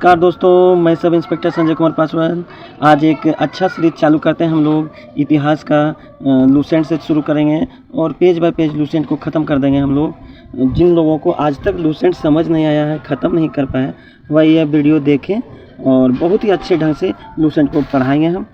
नमस्कार दोस्तों, मैं सब इंस्पेक्टर संजय कुमार पासवान। आज एक अच्छा सीरीज चालू करते हैं। हम लोग इतिहास का लूसेंट से शुरू करेंगे और पेज बाय पेज लूसेंट को ख़त्म कर देंगे। हम लोग जिन लोगों को आज तक लूसेंट समझ नहीं आया है, ख़त्म नहीं कर पाए, वह यह वीडियो देखें और बहुत ही अच्छे ढंग से लूसेंट को पढ़ाएंगे हम।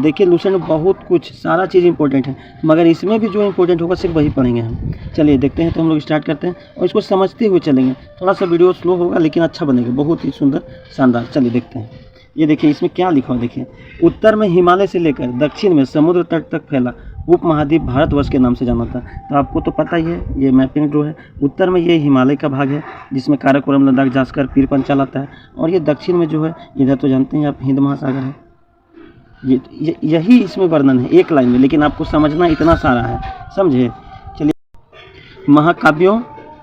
देखिए, लूसेंट में बहुत कुछ सारा चीज़ इंपॉर्टेंट है, मगर इसमें भी जो इंपॉर्टेंट होगा सिर्फ वही पढ़ेंगे हम। चलिए देखते हैं। तो हम लोग स्टार्ट करते हैं और इसको समझते हुए चलेंगे। थोड़ा सा वीडियो स्लो होगा लेकिन अच्छा बनेगा, बहुत ही सुंदर शानदार। चलिए देखते हैं। ये देखिए, इसमें क्या लिखा हुआ देखिए। उत्तर में हिमालय से लेकर दक्षिण में समुद्र तट तक फैला उपमहाद्वीप भारतवर्ष के नाम से जाना था। तो आपको तो पता ही है, ये मैपिंग जो है, उत्तर में ये हिमालय का भाग है जिसमें काराकोरम, लद्दाख, जास्कर, पीर पंचाल आता है। और ये दक्षिण में जो है, इधर तो जानते हैं आप, हिंद महासागर है। यही इसमें वर्णन है एक लाइन में, लेकिन आपको समझना इतना सारा है, समझे। चलिए, महाकाव्यों,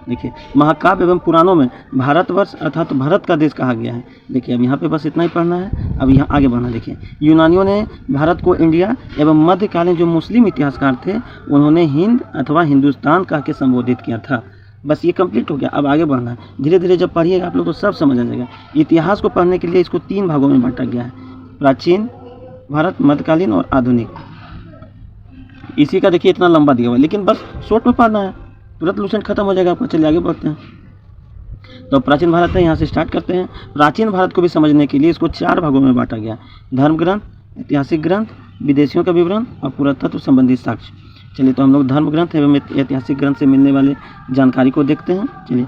देखिए, महाकाव्य एवं पुराणों में भारतवर्ष अर्थात भारत का देश कहा गया है। देखिए, अब यहाँ पे बस इतना ही पढ़ना है। अब यहाँ आगे बढ़ना। देखिए, यूनानियों ने भारत को इंडिया एवं मध्यकालीन जो मुस्लिम इतिहासकार थे उन्होंने हिंद अथवा हिंदुस्तान कह के संबोधित किया था। बस ये कंप्लीट हो गया। अब आगे बढ़ना है। धीरे धीरे जब पढ़िएगा आप लोग तो सब समझ आ जाएगा। इतिहास को पढ़ने के लिए इसको 3 भागों में बांटा गया है: प्राचीन भारत, मध्यकालीन और आधुनिक। इसी का देखिए इतना लंबा दिया हुआ है, लेकिन बस शॉर्ट में पढ़ना है, तुरंत लूसेंट खत्म हो जाएगा आपका। चलिए आगे बढ़ते हैं। तो प्राचीन भारत है, यहाँ से स्टार्ट करते हैं। प्राचीन भारत को भी समझने के लिए इसको 4 भागों में बांटा गया: धर्म ग्रंथ, ऐतिहासिक ग्रंथ, विदेशियों का विवरण और पुरातत्व संबंधी साक्ष्य। चलिए, तो हम लोग धर्म ग्रंथ एवं ऐतिहासिक ग्रंथ से मिलने वाले जानकारी को देखते हैं। चलिए,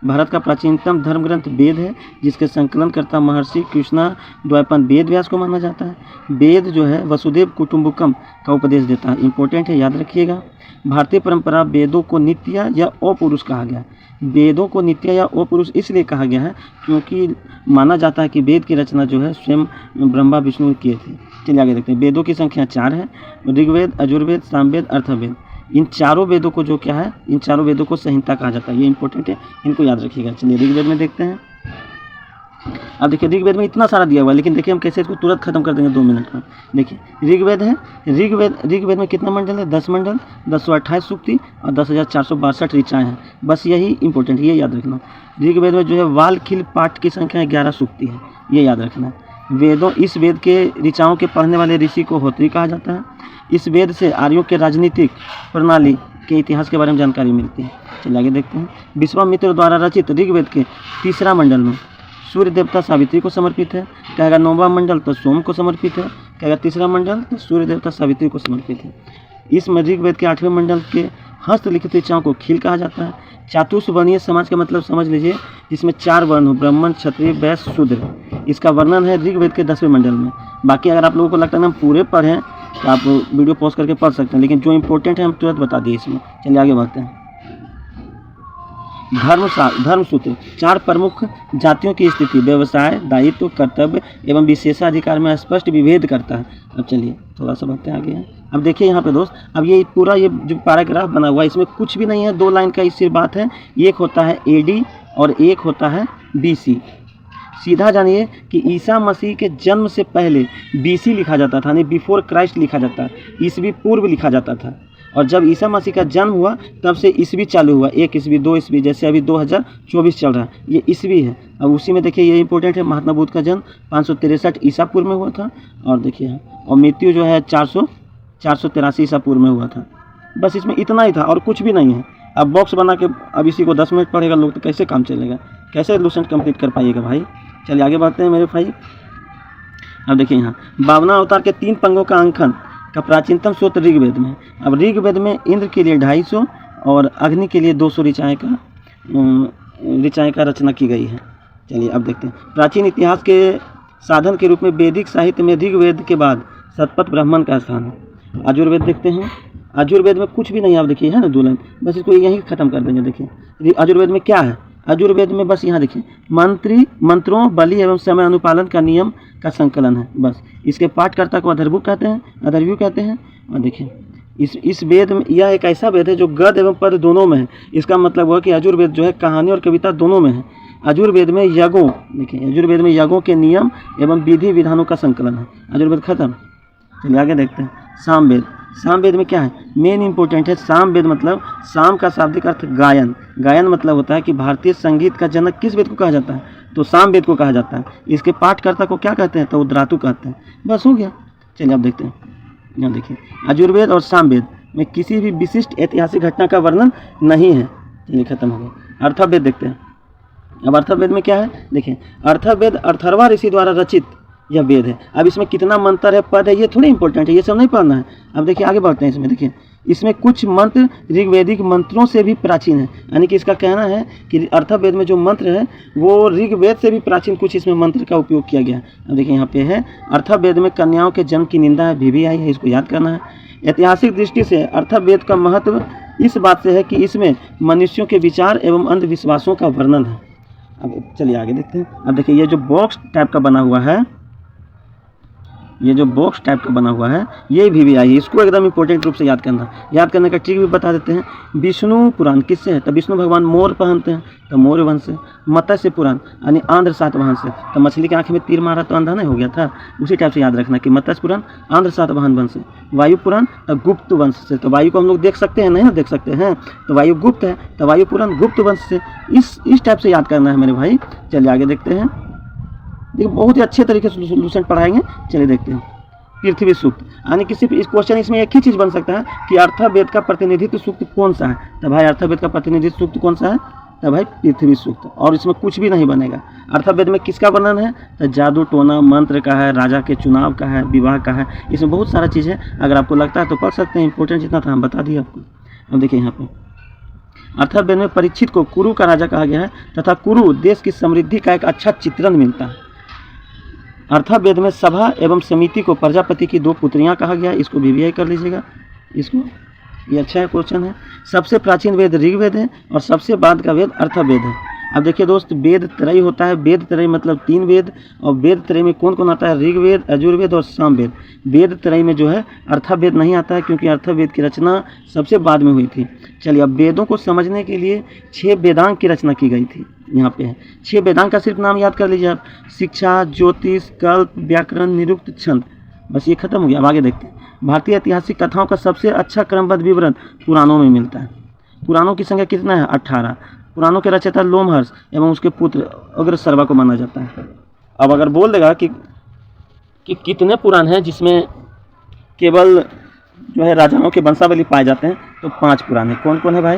भारत का प्राचीनतम धर्म ग्रंथ वेद है, जिसके संकलनकर्ता महर्षि कृष्णा द्वैपायन वेद व्यास को माना जाता है। वेद जो है वसुदेव कुटुंबकम का उपदेश देता है। इंपॉर्टेंट है, याद रखिएगा। भारतीय परंपरा वेदों को नित्य या अपुरुष कहा गया है। वेदों को नित्य या अपुरुष इसलिए कहा गया है क्योंकि माना जाता है कि वेद की रचना जो है स्वयं ब्रह्मा विष्णु किए थे। चलिए आगे देखते हैं। वेदों की संख्या 4 है: ऋग्वेद, यजुर्वेद, सामवेद, अथर्ववेद। इन चारों वेदों को जो क्या है, इन चारों वेदों को संहिता कहा जाता है। ये इंपॉर्टेंट है, इनको याद रखिएगा। चलिए ऋग्वेद में देखते हैं। अब देखिए, ऋग्वेद में इतना सारा दिया हुआ है, लेकिन देखिए हम कैसे इसको तुरंत खत्म कर देंगे 2 मिनट में। देखिए, ऋग्वेद है। ऋग्वेद में कितना मंडल है? 10 मंडल, 1028 सूक्ति और 10,462 ऋचाएँ हैं। बस यही इंपॉर्टेंट, ये याद रखना। ऋग्वेद में जो है वाल खिल पाठ की संख्या 11 सूक्ति है, ये याद रखना। इस वेद के ऋचाओं के पढ़ने वाले ऋषि को होत्री कहा जाता है। इस वेद से आर्यों के राजनीतिक प्रणाली के इतिहास के बारे में जानकारी मिलती है। चलिए आगे देखते हैं। विश्वामित्र द्वारा रचित ऋग्वेद के 3रा मंडल में सूर्य देवता सावित्री को समर्पित है। कहेगा 9वां मंडल तो सोम को समर्पित है। कहेगा 3रा मंडल तो सूर्य देवता सावित्री को समर्पित है। इसमें ऋग्वेद के 8वें मंडल के हस्तलिखित ऋचाओं को खील कहा जाता है। चातुर्वर्णीय समाज का मतलब समझ लीजिए, जिसमें 4 वर्ण हो: ब्राह्मण, क्षत्रिय, वैश्य, शूद्र। इसका वर्णन है ऋग्वेद के 10वें मंडल में। बाकी अगर आप लोगों को लगता है ना हम पूरे पढ़ें तो आप वीडियो पॉज करके पढ़ सकते हैं, लेकिन जो इंपॉर्टेंट है हम तुरंत बता दिए इसमें। चलिए आगे बढ़ते हैं। धर्म सूत्र 4 प्रमुख जातियों की स्थिति, व्यवसाय, दायित्व, कर्तव्य एवं विशेषाधिकार में स्पष्ट विभेद करता है। अब चलिए थोड़ा सा बढ़ते आगे हैं। अब देखिए यहाँ पे दोस्त, अब ये पूरा ये जो पैराग्राफ बना हुआ है इसमें कुछ भी नहीं है, 2 लाइन का इससे बात है। एक होता है AD और एक होता है BC। सीधा जानिए कि ईसा मसीह के जन्म से पहले BC लिखा जाता था, नहीं बिफोर क्राइस्ट लिखा जाता, ईसवी पूर्व लिखा जाता था। और जब ईसा मसीह का जन्म हुआ तब से ईसवी चालू हुआ, 1 ईसवी, 2 ईसवी, जैसे अभी 2024 चल रहा है, ये ईसवी है। अब उसी में देखिए ये इंपॉर्टेंट है, महात्मा बुद्ध का जन्म 563 ईसा पूर्व में हुआ था, और देखिए और मृत्यु जो है 483 ईसा पूर्व में हुआ था। बस इसमें इतना ही था और कुछ भी नहीं है। अब बॉक्स बना के अब इसी को 10 मिनट पढ़ेगा लोग तो कैसे काम चलेगा, कैसे लूसेंट कंप्लीट कर पाइएगा भाई। चलिए आगे बढ़ते हैं मेरे भाई। अब देखिए यहाँ 52 अवतार के 3 पंगों का अंकन का प्राचीनतम स्रोत ऋग्वेद में। अब ऋग्वेद में इंद्र के लिए 250 और अग्नि के लिए 200 ऋचाएँ का रचना की गई है। चलिए अब देखते हैं। प्राचीन इतिहास के साधन के रूप में वैदिक साहित्य में ऋग्वेद के बाद शतपथ ब्राह्मण का स्थान है। यजुर्वेद देखते हैं। यजुर्वेद में कुछ भी नहीं, आप देखिए है ना 2 लाइन, बस इसको यहीं ख़त्म कर देंगे। देखिए यजुर्वेद में क्या है, यजुर्वेद में बस यहाँ देखिए मंत्रों, बलि एवं समय अनुपालन का नियम का संकलन है। बस इसके पाठकर्ता को अथर्वु कहते हैं। और देखिए इस वेद में, यह एक ऐसा वेद है जो गद्य एवं पद दोनों में है। इसका मतलब हुआ कि यजुर्वेद जो है कहानी और कविता दोनों में है। यजुर्वेद में यज्ञों, देखिए यजुर्वेद में यज्ञों के नियम एवं विधि विधानों का संकलन है। यजुर्वेद खत्म। चलिए आगे देखते हैं। सामवेद। सामवेद में क्या है, मेन इंपॉर्टेंट है। सामवेद मतलब, साम का शाब्दिक अर्थ गायन। गायन मतलब होता है कि भारतीय संगीत का जनक किस वेद को कहा जाता है? तो सामवेद को कहा जाता है। इसके पाठकर्ता को क्या कहते हैं? तो उद्धातु कहते हैं। बस हो गया। चलिए अब देखते हैं, यहाँ देखिए, यजुर्वेद और सामवेद में किसी भी विशिष्ट ऐतिहासिक घटना का वर्णन नहीं है। चलिए खत्म हो गया। अर्थवेद देखते हैं। अब अर्थवेद में क्या है? देखिए, अर्थवेद अर्थर्वा ऋषि द्वारा रचित यह वेद है। अब इसमें कितना मंत्र है, पद है, ये थोड़ी इंपॉर्टेंट है, ये सब नहीं पढ़ना है। अब देखिए आगे बढ़ते हैं। इसमें देखिए, इसमें कुछ मंत्र ऋग्वेदिक मंत्रों से भी प्राचीन है। यानी कि इसका कहना है कि अर्थवेद में जो मंत्र है वो ऋग्वेद से भी प्राचीन कुछ इसमें मंत्र का उपयोग किया गया है। अब देखिए यहाँ पे है, अर्थवेद में कन्याओं के जन्म की निंदा है, भी आई है, इसको याद करना है। ऐतिहासिक दृष्टि से अर्थवेद का महत्व इस बात से है कि इसमें मनुष्यों के विचार एवं अंधविश्वासों का वर्णन है। अब चलिए आगे देखते हैं। अब देखिए, ये जो बॉक्स टाइप का बना हुआ है, ये जो बॉक्स टाइप का बना हुआ है, ये भी आई है। इसको एकदम इंपॉर्टेंट रूप से याद करना। याद करने का ट्रिक भी बता देते हैं। विष्णु पुराण किससे है? तो विष्णु भगवान मोर पहनते हैं, तो मौर्य वंश से। मत्स्य पुराण यानी आंध्र सातवाहन से, तो मछली के आंख में तीर मारा तो अंधा नहीं हो गया था, उसी टाइप से याद रखना कि मत्स्य पुराण आंध्र सातवाहन वंश से। वायु पुराण तो गुप्त वंश से, तो वायु को हम लोग देख सकते हैं, नहीं ना देख सकते हैं, तो वायु गुप्त है, तो वायु पुराण गुप्त वंश से। इस टाइप से याद करना है मेरे भाई। चलिए आगे देखते हैं। देखिए, बहुत ही अच्छे तरीके से सोल्यूशन पढ़ाएंगे। चलिए देखते हैं। पृथ्वी सूक्त, यानी किसी इस क्वेश्चन इसमें एक ही चीज़ बन सकता है कि अर्थवेद का प्रतिनिधित्व सूक्त कौन सा है? तो भाई अर्थवेद का प्रतिनिधित्व सूक्त कौन सा है? तो भाई पृथ्वी सूक्त। और इसमें कुछ भी नहीं बनेगा। अर्थवेद में किसका वर्णन है? तो जादू टोना मंत्र का है, राजा के चुनाव का है, विवाह का है। इसमें बहुत सारा चीज़ है, अगर आपको लगता है तो पढ़ सकते हैं। इंपॉर्टेंट जितना था हम बता दिए आपको। अब देखिए यहाँ पे अर्थवेद में परीक्षित को कुरु का राजा कहा गया है तथा कुरु देश की समृद्धि का एक अच्छा चित्रण मिलता है। अर्थवेद में सभा एवं समिति को प्रजापति की 2 पुत्रियां कहा गया। इसको भी कर लीजिएगा, इसको, ये अच्छा है क्वेश्चन है। सबसे प्राचीन वेद ऋग्वेद है और सबसे बाद का वेद अर्थवेद है। अब देखिए दोस्त, वेद त्रय होता है। वेद त्रय मतलब 3 वेद, और वेद त्रय में कौन कौन आता है? ऋग्वेद, यजुर्वेद और सामवेद। वेद त्रय में जो है अर्थवेद नहीं आता है, क्योंकि अर्थवेद की रचना सबसे बाद में हुई थी। चलिए, अब वेदों को समझने के लिए 6 वेदांग की रचना की गई थी। यहाँ पे है 6 वेदांग का सिर्फ नाम याद कर लीजिए आप। शिक्षा, ज्योतिष, कल्प, व्याकरण, निरुक्त, छंद। बस ये खत्म हो गया। अब आगे देखते हैं। भारतीय ऐतिहासिक कथाओं का सबसे अच्छा क्रमबद्ध विवरण पुराणों में मिलता है। पुराणों की संख्या कितना है? 18। पुराणों के रचयिता लोमहर्ष एवं उसके पुत्र अग्रसर्वा को माना जाता है। अब अगर बोल देगा कि कितने पुराण हैं जिसमें केवल जो है राजाओं के वंशावली पाए जाते हैं, तो 5 पुराण है। कौन कौन है भाई?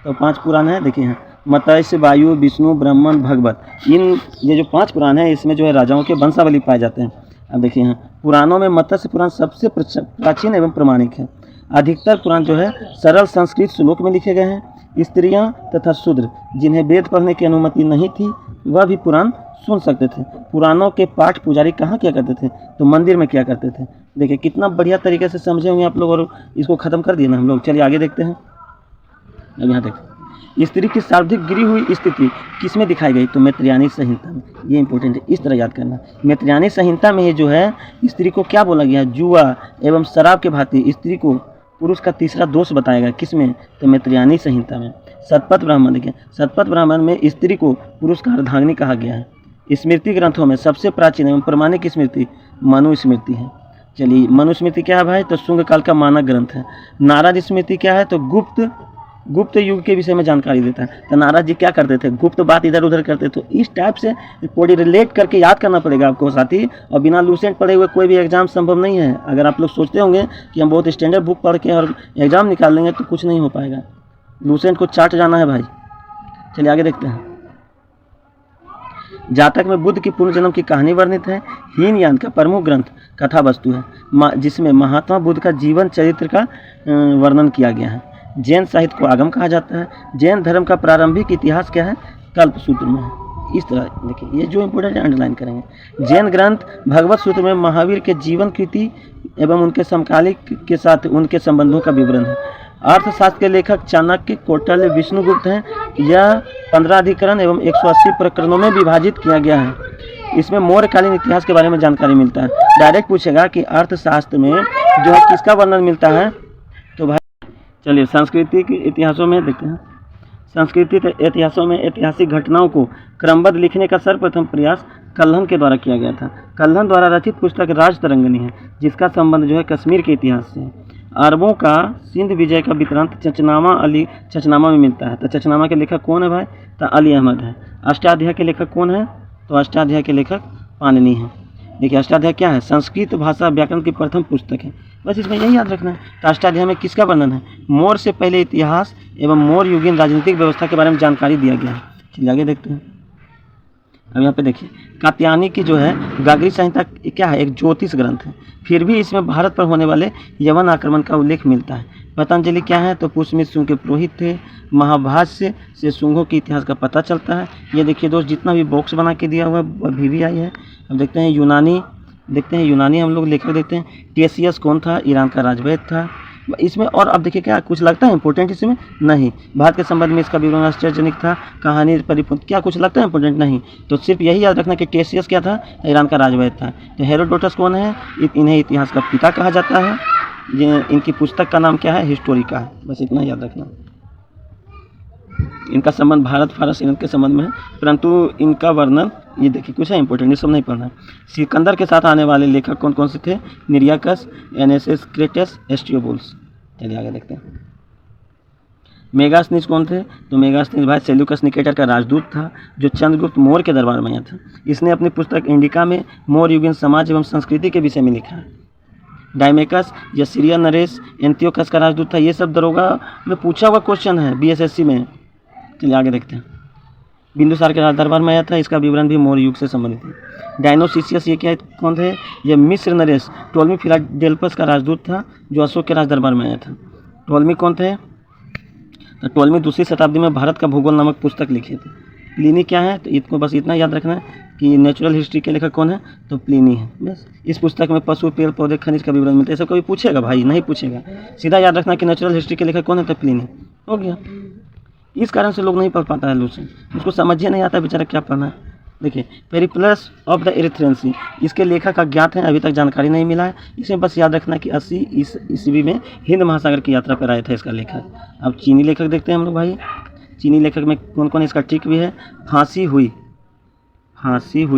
तो 5 पुराण है। देखिए यहाँ मत्स्य, वायु, विष्णु, ब्राह्मण, भगवत। ये जो 5 पुराण है, इसमें जो है राजाओं के वंशावली पाए जाते हैं। अब देखिए यहाँ पुराणों में मत्स्य पुराण सबसे प्राचीन एवं प्रमाणिक है। अधिकतर पुराण जो है सरल संस्कृत श्लोक में लिखे गए हैं। स्त्रियां तथा शूद्र जिन्हें वेद पढ़ने की अनुमति नहीं थी, वह भी पुराण सुन सकते थे। पुराणों के पाठ पुजारी कहाँ किया करते थे? तो मंदिर में किया करते थे। देखिए कितना बढ़िया तरीके से समझे होंगे आप लोग, और इसको ख़त्म कर दिए ना हम लोग। चलिए आगे देखते हैं। अब यहाँ देखते, स्त्री की सर्वाधिक गिरी हुई स्थिति किसमें दिखाई गई? तो मैत्रेयी संहिता में। ये इंपॉर्टेंट है, इस तरह याद करना। मैत्रेयी संहिता में ये जो है स्त्री को क्या बोला गया? जुआ एवं शराब के भांति स्त्री को पुरुष का तीसरा दोष बताया गया। किसमें? तो मैत्रेयी संहिता में। शतपथ ब्राह्मण, देखिए शतपथ ब्राह्मण में स्त्री को पुरुष का अर्धांगिनी कहा गया है। स्मृति ग्रंथों में सबसे प्राचीन एवं प्रमाणिक स्मृति मनुस्मृति है। चलिए मनुस्मृति क्या है भाई? तो शुंग काल का मानक ग्रंथ है। नारद स्मृति क्या है? तो गुप्त युग के विषय में जानकारी देता है। तो नारद जी क्या करते थे? गुप्त बात इधर उधर करते। तो इस टाइप से कोई रिलेट करके याद करना पड़ेगा आपको साथी, और बिना लूसेंट पढ़े हुए कोई भी एग्जाम संभव नहीं है। अगर आप लोग सोचते होंगे कि हम बहुत स्टैंडर्ड बुक पढ़ के और एग्जाम निकाल लेंगे, तो कुछ नहीं हो पाएगा। लूसेंट को चाट जाना है भाई। चलिए आगे देखते हैं। जातक में बुद्ध की पुनर्जन्म की कहानी वर्णित है। हीनयान का प्रमुख ग्रंथ कथा वस्तु है, जिसमें महात्मा बुद्ध का जीवन चरित्र का वर्णन किया गया है। जैन साहित्य को आगम कहा जाता है। जैन धर्म का प्रारंभिक इतिहास क्या है? कल्प सूत्र में है। इस तरह देखिए, ये जो इंपॉर्टेंट है अंडरलाइन करेंगे। जैन ग्रंथ भगवत सूत्र में महावीर के जीवन कृति एवं उनके समकालिक के साथ उनके संबंधों का विवरण है। अर्थशास्त्र के लेखक चाणक्य, कौटिल्य, विष्णुगुप्त हैं। यह 15 अधिकरण एवं 180 प्रकरणों में विभाजित किया गया है। इसमें मौर्यकालीन इतिहास के बारे में जानकारी मिलता है। डायरेक्ट पूछेगा कि अर्थशास्त्र में जो है किसका वर्णन मिलता है? तो भाई चलिए सांस्कृतिक इतिहासों में देखते हैं। सांस्कृतिक इतिहासों में ऐतिहासिक घटनाओं को क्रमबद्ध लिखने का सर्वप्रथम प्रयास कल्हण के द्वारा किया गया था। कल्हण द्वारा रचित पुस्तक राजतरंगिणी है, जिसका संबंध जो है कश्मीर के इतिहास से है। अरबों का सिंध विजय का वृत्तांत चचनामा में मिलता है। तो चचनामा के लेखक कौन है भाई? तो अली अहमद है। अष्टाध्यायी के लेखक कौन है? तो अष्टाध्याय के लेखक पाणिनि हैं। देखिए अष्टाध्याय क्या है, संस्कृत भाषा व्याकरण की प्रथम पुस्तक है। बस इसमें यही याद रखना है। तो अष्टाध्याय में किसका वर्णन है, मौर्य से पहले इतिहास एवं मौर्य युगीन राजनीतिक व्यवस्था के बारे में जानकारी दिया गया है। चलिए आगे देखते हैं। अब यहाँ पे देखिए कात्यायनी की जो है गाग्री संहिता क्या है, एक ज्योतिष ग्रंथ है, फिर भी इसमें भारत पर होने वाले यवन आक्रमण का उल्लेख मिलता है। पतंजलि क्या है, तो पुष्यमित शुंग के पुरोहित थे। महाभाष्य से शुंगों के इतिहास का पता चलता है। ये देखिए दोस्त जितना भी बॉक्स बना के दिया हुआ है वो अभी भी आई है। अब देखते हैं यूनानी हम लोग लेकर देखते हैं। टेसियस कौन था, ईरान का राजवैद्य था इसमें। और अब देखिए क्या कुछ लगता है इंपॉर्टेंट इसमें, नहीं। भारत के संबंध में इसका विवरण आश्चर्यजनक था, कहानी परिपूर्ण, क्या कुछ लगता है इंपॉर्टेंट, नहीं। तो सिर्फ यही याद रखना कि टेसियस क्या था, ईरान का राजवैद्य था। तो हेरोडोटस कौन है, इन्हें इतिहास का पिता कहा जाता है। इनकी पुस्तक का नाम क्या है, हिस्टोरिका है। बस इतना याद रखना। इनका संबंध भारत फारस ईरान के संबंध में है, परंतु इनका वर्णन ये देखिए कुछ है इंपॉर्टेंट, ये सब नहीं पढ़ना है। सिकंदर के साथ आने वाले लेखक कौन कौन से थे, निरियाकस, एनेसेस क्रेटस, एस्ट्रियोबुल्स। चलिए आगे देखते हैं। मेगास्थनीज कौन थे, तो मेगास्थनीज भाई सेल्यूकस निकेटर का राजदूत था, जो चंद्रगुप्त मौर्य के दरबार में आया था। इसने अपनी पुस्तक इंडिका में मौर्य युगीन समाज एवं संस्कृति के विषय में लिखा है। डायमेकस या सीरिया नरेस एंटियोकस का राजदूत था। ये सब दरोगा में पूछा हुआ क्वेश्चन है बीएसएससी में। चलिए आगे देखते हैं। बिंदुसार के राज दरबार में आया था, इसका विवरण भी मौर्य युग से संबंधित है। डायनोसिसियस ये क्या कौन थे, ये मिस्र नरेस टोलमी फिलाडेल्फस का राजदूत था, जो अशोक के राज दरबार में आया था। टोलमी कौन थे, तो टोलमी दूसरी शताब्दी में भारत का भूगोल नामक पुस्तक लिखे थे। प्लिनी क्या है, तो इसको बस इतना याद रखना है कि नेचुरल हिस्ट्री के लेखक कौन है, तो प्लिनी है। बस इस पुस्तक में पशु पेड़ पौधे खनिज का विवरण मिलता है। सब कभी पूछेगा भाई, नहीं पूछेगा, सीधा याद रखना कि नेचुरल हिस्ट्री के लेखक कौन है, तो प्लिनी। हो गया। इस कारण से लोग नहीं पढ़ पाता है लूसेंट, उसको समझ ही नहीं आता बेचारा क्या पढ़ना है। देखिए पेरिप्लस ऑफ द एरिथ्रेंसी, इसके लेखक अज्ञात हैं, अभी तक जानकारी नहीं मिला है। इसमें बस याद रखना कि 80 ईस्वी में हिंद महासागर की यात्रा पर आया था इसका लेखक। अब चीनी लेखक देखते हैं हम लोग भाई। चीनी लेखक में कौन कौन, इसका ट्रिक भी है। फांसी हुई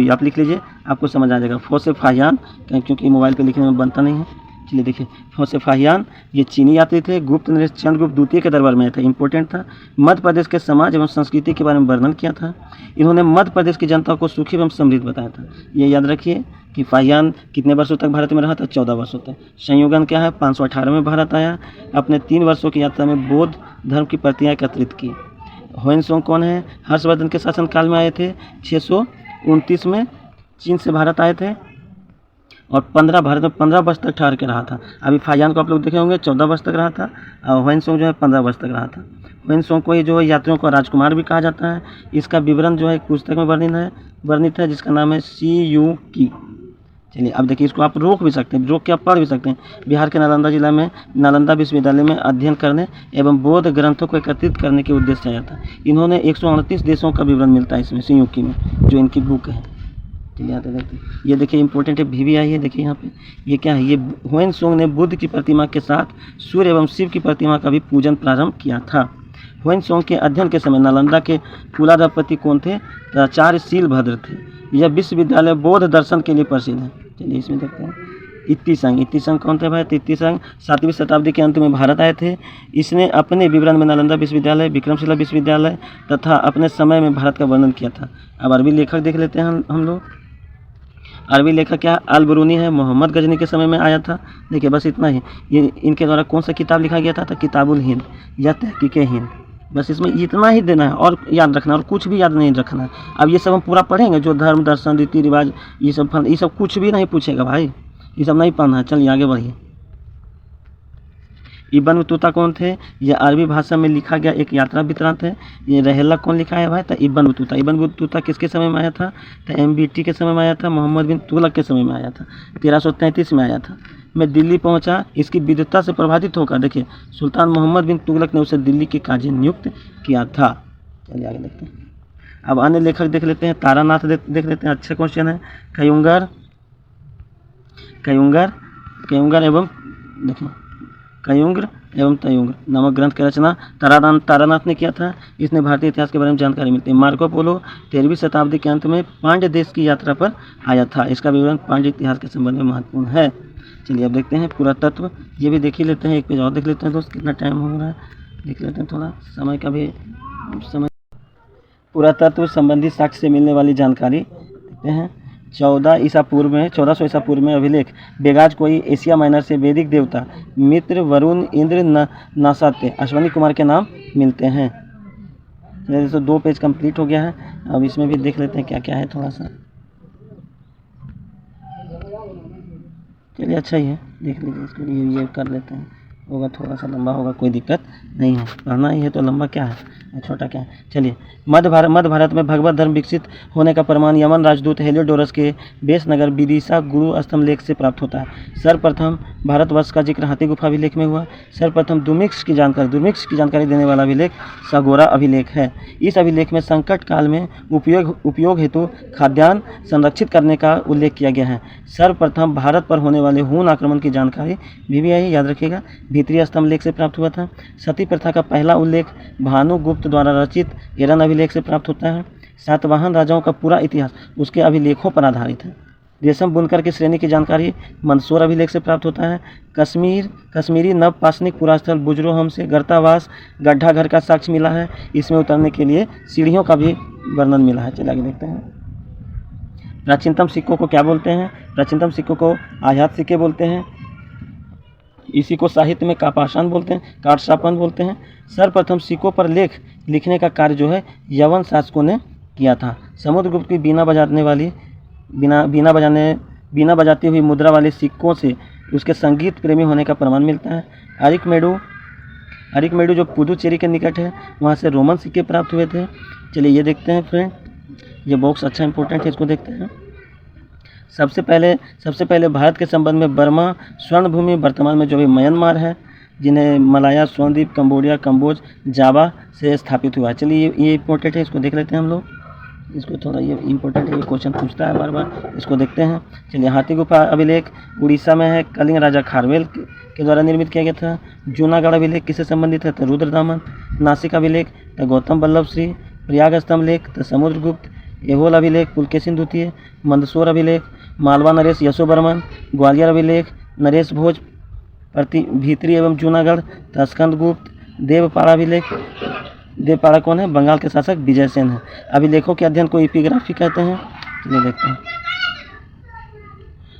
आप लिख लीजिए, आपको समझ आ जाएगा। फोसे फाहियान, क्योंकि मोबाइल पे लिखने में बनता नहीं है। चलिए देखिए फोसे फाहियान ये चीनी यात्री थे, गुप्त नरेश चंद्रगुप्त द्वितीय के दरबार में आए थे, इंपॉर्टेंट था। मध्य प्रदेश के समाज एवं संस्कृति के बारे में वर्णन किया था। इन्होंने मध्य प्रदेश की जनता को सुखी एवं समृद्ध बताया था। ये याद रखिए कि फाहियान कितने वर्षों तक भारत में रहा था, 14 वर्षों तक। संयोगन क्या है, 518 में भारत आया। अपने 3 वर्षों की यात्रा में बौद्ध धर्म की प्रतियां एकत्रित की। ह्वेनसोंग कौन है, हर्षवर्धन के शासनकाल में आए थे। 629 में चीन से भारत आए थे और 15 वर्ष तक ठहर के रहा था। अभी फाहियान को आप लोग देखे होंगे 14 वर्ष तक रहा था, और ह्वेनसोंग जो है 15 वर्ष तक रहा था। ह्वेनसोंग को ही जो है यात्रियों का राजकुमार भी कहा जाता है। इसका विवरण जो है एक पुस्तक में वर्णित है जिसका नाम है CU की। चलिए अब देखिए, इसको आप रोक भी सकते हैं, रोक के आप पढ़ भी सकते हैं। बिहार के नालंदा जिला में नालंदा विश्वविद्यालय में अध्ययन करने एवं बौद्ध ग्रंथों को एकत्रित करने के उद्देश्य से आया था। इन्होंने 138 देशों का विवरण मिलता है इसमें CU की में, जो इनकी बुक है। चलिए आते देखते हैं। ये देखिए इंपॉर्टेंट है, VVI है। देखिए यहाँ पे ये क्या है, ये ह्वेनसोंग ने बुद्ध की प्रतिमा के साथ सूर्य एवं शिव की प्रतिमा का भी पूजन प्रारंभ किया था। ह्वेनसोंग के अध्ययन के समय नालंदा के कुलाधिपति कौन थे, आचार्य शीलभद्र थे। यह विश्वविद्यालय बौद्ध दर्शन के लिए प्रसिद्ध है। चलिए इसमें देखते हैं। इत्तीसंग कौन थे भाई, इत्तीसंग 7वीं शताब्दी के अंत में भारत आए थे। इसने अपने विवरण में नालंदा विश्वविद्यालय, विक्रमशिला विश्वविद्यालय तथा अपने समय में भारत का वर्णन किया था। अब अरबी लेखक देख लेते हैं हम लोग। अरबी लेखक क्या, अल-बरूनी है, मोहम्मद गजनी के समय में आया था। देखिए बस इतना ही। ये इनके द्वारा कौन सा किताब लिखा गया था, किताबुल हिंद या तहकीक हिंद। बस इसमें इतना ही देना है और याद रखना, और कुछ भी याद नहीं रखना है। अब ये सब हम पूरा पढ़ेंगे, जो धर्म दर्शन रीति रिवाज ये सब कुछ भी नहीं पूछेगा भाई, ये सब नहीं पढ़ना है। चलिए आगे बढ़िए। इब्न बतूता कौन थे, ये अरबी भाषा में लिखा गया एक यात्रा वृत्तांत है। ये रहेला कौन लिखा है भाई, तो इब्न बतूता किसके समय में आया था, तो MBT के समय में आया था, मोहम्मद बिन तुगलक के समय में आया था, 1333 में आया था। मैं दिल्ली पहुंचा, इसकी विद्वता से प्रभावित होकर देखिए सुल्तान मोहम्मद बिन तुगलक ने उसे दिल्ली के काजी नियुक्त किया था। चलिए आगे देखते हैं। अब अन्य लेखक देख लेते हैं। तारानाथ देख लेते हैं, अच्छा क्वेश्चन है। कयुंगर एवं देखिए कयुंग्र एवं तयुंग्र नामक ग्रंथ की रचना तारानाथ ने किया था। इसने भारतीय इतिहास के बारे में जानकारी मिलती है। मार्को पोलो 13वीं शताब्दी के अंत में पांड्य देश की यात्रा पर आया था। इसका विवरण पांड्य इतिहास के संबंध में महत्वपूर्ण है। चलिए अब देखते हैं पुरातत्व, ये भी देख ही लेते हैं। एक पेज और देख लेते हैं दोस्त, कितना टाइम हो रहा है देख लेते हैं, थोड़ा समय का भी समय। पुरातत्व संबंधी साक्ष्य से मिलने वाली जानकारी देखते हैं। 1400 ईसा पूर्व में अभिलेख। बेगाज कोई एशिया माइनर से वैदिक देवता मित्र, वरुण, इंद्र, नासाते, अश्वनी कुमार के नाम मिलते हैं। चलिए तो 2 पेज कंप्लीट हो गया है। अब इसमें भी देख लेते हैं क्या क्या है थोड़ा सा। चलिए अच्छा ही है, देख लीजिए इसको, ये कर लेते हैं। होगा थोड़ा सा लंबा होगा, कोई दिक्कत नहीं है, पढ़ना ही है तो लंबा क्या है, छोटा क्या है। चलिए, मध्य भारत में भगवत धर्म विकसित होने का प्रमाण यमन राजदूत हेलियोडोरस के बेस नगर विदिशा गुरु स्तंभ लेख से प्राप्त होता है। सर्वप्रथम भारतवर्ष का जिक्र हाथी गुफा अभिलेख में हुआ। सर्वप्रथम दुर्भिक्ष की जानकारी देने वाला अभिलेख सगोरा अभिलेख है। इस अभिलेख में संकट काल में उपयोग हेतु खाद्यान्न संरक्षित करने का उल्लेख किया गया है। सर्वप्रथम भारत पर होने वाले हून आक्रमण की जानकारी BBI याद रखिएगा भीतरी स्तंभ लेख से प्राप्त हुआ था। सती प्रथा का पहला उल्लेख भानुगुप्त द्वारा रचित एरन अभिलेख से प्राप्त होता है। सातवाहन राजाओं का पूरा इतिहास उसके अभिलेखों पर आधारित है। रेशम बुनकर की श्रेणी की जानकारी मंदसौर अभिलेख से प्राप्त होता है। कश्मीरी नवपाषाणिक पुरास्थल बुजरोहम से गर्तावास गड्ढा घर का साक्ष्य मिला है। इसमें उतरने के लिए सीढ़ियों का भी वर्णन मिला है। चलिए आगे देखते हैं। प्राचीनतम सिक्कों को क्या बोलते हैं? प्राचीनतम सिक्कों को आयात सिक्के बोलते हैं। इसी को साहित्य में कापाषाण बोलते हैं, काटसापन बोलते हैं। सर्वप्रथम सिक्कों पर लेख लिखने का कार्य जो है यवन शासकों ने किया था। समुद्रगुप्त की बीना बजाती हुई मुद्रा वाले सिक्कों से उसके संगीत प्रेमी होने का प्रमाण मिलता है। अरिकमेडु जो पुदुचेरी के निकट है, वहाँ से रोमन सिक्के प्राप्त हुए थे। चलिए ये देखते हैं फ्रेंड, ये बॉक्स अच्छा इंपॉर्टेंट है, इसको देखते हैं। सबसे पहले भारत के संबंध में बर्मा स्वर्ण भूमि वर्तमान में जो भी म्यांमार है, जिन्हें मलाया, स्वर्णद्वीप, कंबोडिया, कंबोज, जावा से स्थापित हुआ है। चलिए ये इंपॉर्टेंट है, इसको देख लेते हैं हम लोग। इसको थोड़ा ये इंपॉर्टेंट है, ये क्वेश्चन पूछता है बार बार, इसको देखते हैं। चलिए हाथी गुफा अभिलेख उड़ीसा में है, कलिंग राजा खारवेल के द्वारा निर्मित किया गया था। जूनागढ़ अभिलेख किससे संबंधित है? तो रुद्रदामन। नासिक अभिलेख तो गौतम बल्लभ श्री। प्रयाग स्तंभ लेख तो समुद्रगुप्त। एहोल अभिलेख पुलकेशिन द्वितीय। मंदसौर अभिलेख मालवा नरेश यशोवर्मन। ग्वालियर अभिलेख नरेश भोज भीतरी एवं जूनागढ़ तो स्कंदगुप्त। देवपाड़ा कौन है? बंगाल के शासक विजय सेन है। अभिलेखों के अध्ययन को एपिग्राफी कहते हैं। चलिए देखते हैं।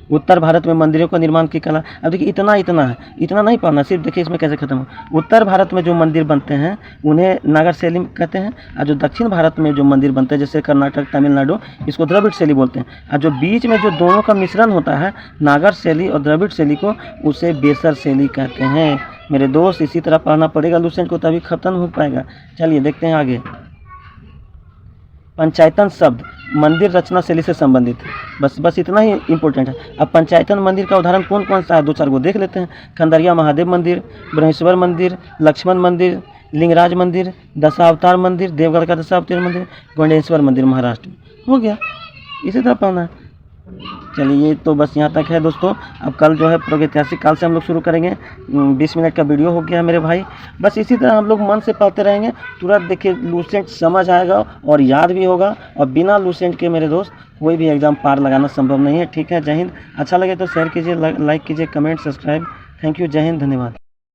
उत्तर भारत में मंदिरों का निर्माण की कला। अब देखिए इतना है, इतना नहीं पढ़ना, सिर्फ देखिए इसमें कैसे खत्म हो। उत्तर भारत में जो मंदिर बनते हैं उन्हें नागर शैली कहते हैं, और जो दक्षिण भारत में जो मंदिर बनते हैं जैसे कर्नाटक, तमिलनाडु, इसको द्रविड़ शैली बोलते हैं। और जो बीच में जो दोनों का मिश्रण होता है नागर शैली और द्रविड़ शैली को, उसे बेसर शैली कहते हैं। मेरे दोस्त इसी तरह पढ़ना पड़ेगा लूसेंट को, तभी खत्म हो पाएगा। चलिए देखते हैं आगे। पंचायतन शब्द मंदिर रचना शैली से संबंधित है। बस इतना ही इंपॉर्टेंट है। अब पंचायतन मंदिर का उदाहरण कौन कौन सा है? 2-4 को देख लेते हैं। खंडरिया महादेव मंदिर, ब्रह्मेश्वर मंदिर, लक्ष्मण मंदिर, लिंगराज मंदिर, दशावतार मंदिर, देवगढ़ का दशावतार मंदिर, गौंडेश्वर मंदिर महाराष्ट्र में। हो गया, इसी तरह पढ़ना है। चलिए ये तो बस यहाँ तक है दोस्तों। अब कल जो है प्रागैतिहासिक काल से हम लोग शुरू करेंगे। 20 मिनट का वीडियो हो गया है मेरे भाई। बस इसी तरह हम लोग मन से पढ़ते रहेंगे, तुरंत देखिए लूसेंट समझ आएगा और याद भी होगा। और बिना लूसेंट के मेरे दोस्त कोई भी एग्ज़ाम पार लगाना संभव नहीं है। ठीक है, जय हिंद। अच्छा लगे तो शेयर कीजिए, लाइक कीजिए, कमेंट, सब्सक्राइब। थैंक यू, जय हिंद, धन्यवाद।